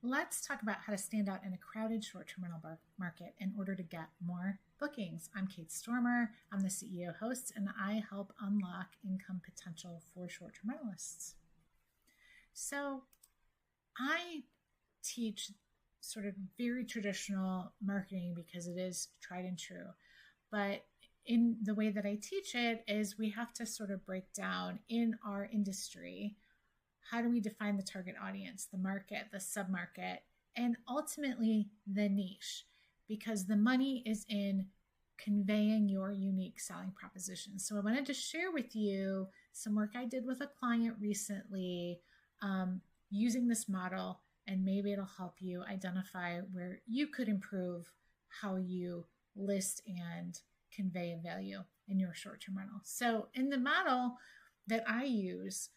Let's talk about how to stand out in a crowded short-term rental market in order to get more bookings. I'm Kate Stormer. I'm the CEO host, and I help unlock income potential for short-term rentalists. So I teach sort of very traditional marketing because it is tried and true. But in the way that I teach it is we have to sort of break down in our industry, how do we define the target audience, the market, the sub-market, and ultimately the niche, because the money is in conveying your unique selling proposition. So I wanted to share with you some work I did with a client recently using this model, and maybe it'll help you identify where you could improve how you list and convey a value in your short-term rental. So in the model that I use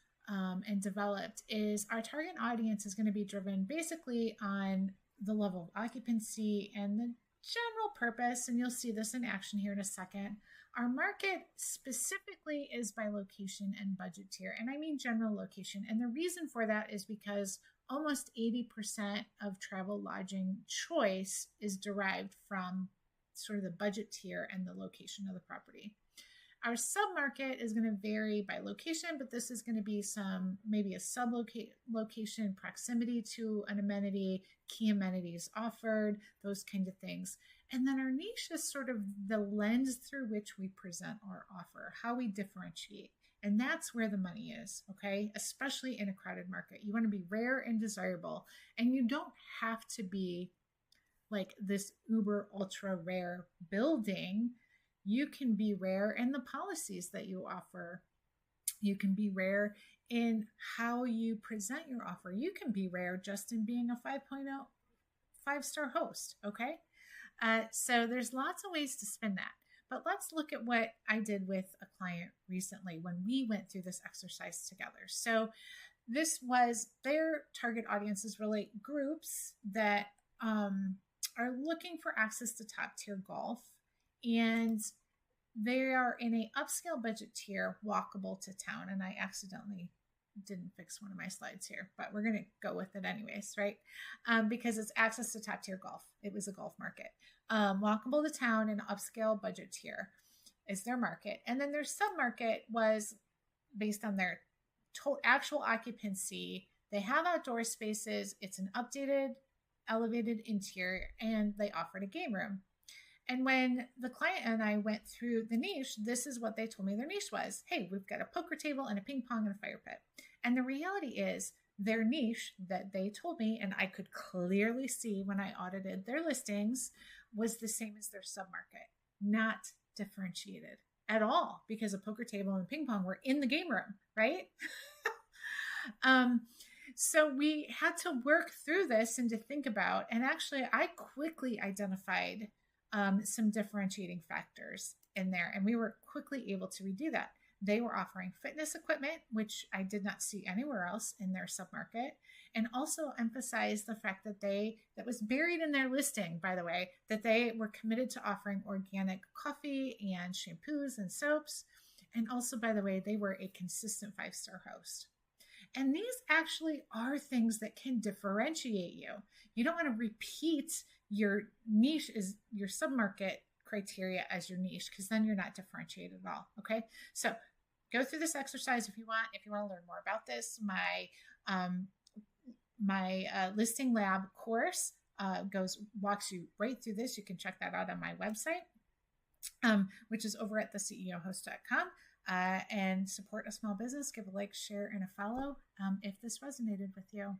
and developed is our target audience is going to be driven basically on the level of occupancy and the general purpose, and you'll see this in action here in a second. Our market specifically is by location and budget tier, and I mean general location. And the reason for that is because almost 80% of travel lodging choice is derived from sort of the budget tier and the location of the property. Our sub-market is going to vary by location, but this is going to be maybe a sub-location, proximity to an amenity, key amenities offered, those kind of things. And then our niche is sort of the lens through which we present our offer, how we differentiate. And that's where the money is, okay? Especially in a crowded market. You want to be rare and desirable, and you don't have to be like this uber ultra rare building. You can be rare in the policies that you offer. You can be rare in how you present your offer. You can be rare just in being a 5.0 5-star host, okay? So there's lots of ways to spin that. But let's look at what I did with a client recently when we went through this exercise together. So this was their target audience is really groups that are looking for access to top tier golf, and they are in a upscale budget tier, walkable to town. And I accidentally didn't fix one of my slides here, but we're going to go with it anyways, right? Because it's access to top tier golf. It was a golf market. Walkable to town and upscale budget tier is their market. And then their sub-market was based on their actual occupancy. They have outdoor spaces. It's an updated, elevated interior, and they offered a game room. And when the client and I went through the niche, this is what they told me their niche was. Hey, we've got a poker table and a ping pong and a fire pit. And the reality is their niche that they told me, and I could clearly see when I audited their listings, was the same as their submarket, not differentiated at all, because a poker table and ping pong were in the game room, right? So we had to work through this and to think about, and actually I quickly identified some differentiating factors in there, and we were quickly able to redo that. They were offering fitness equipment, which I did not see anywhere else in their submarket, and also emphasized the fact that that was buried in their listing, by the way, that they were committed to offering organic coffee and shampoos and soaps. And also, by the way, they were a consistent 5-star host. And these actually are things that can differentiate you. You don't want to repeat your niche is your submarket criteria as your niche, because then you're not differentiated at all. Okay. So go through this exercise if you want. If you want to learn more about this, my listing lab course walks you right through this. You can check that out on my website, which is over at theceohost.com. And support a small business. Give a like, share, and a follow if this resonated with you.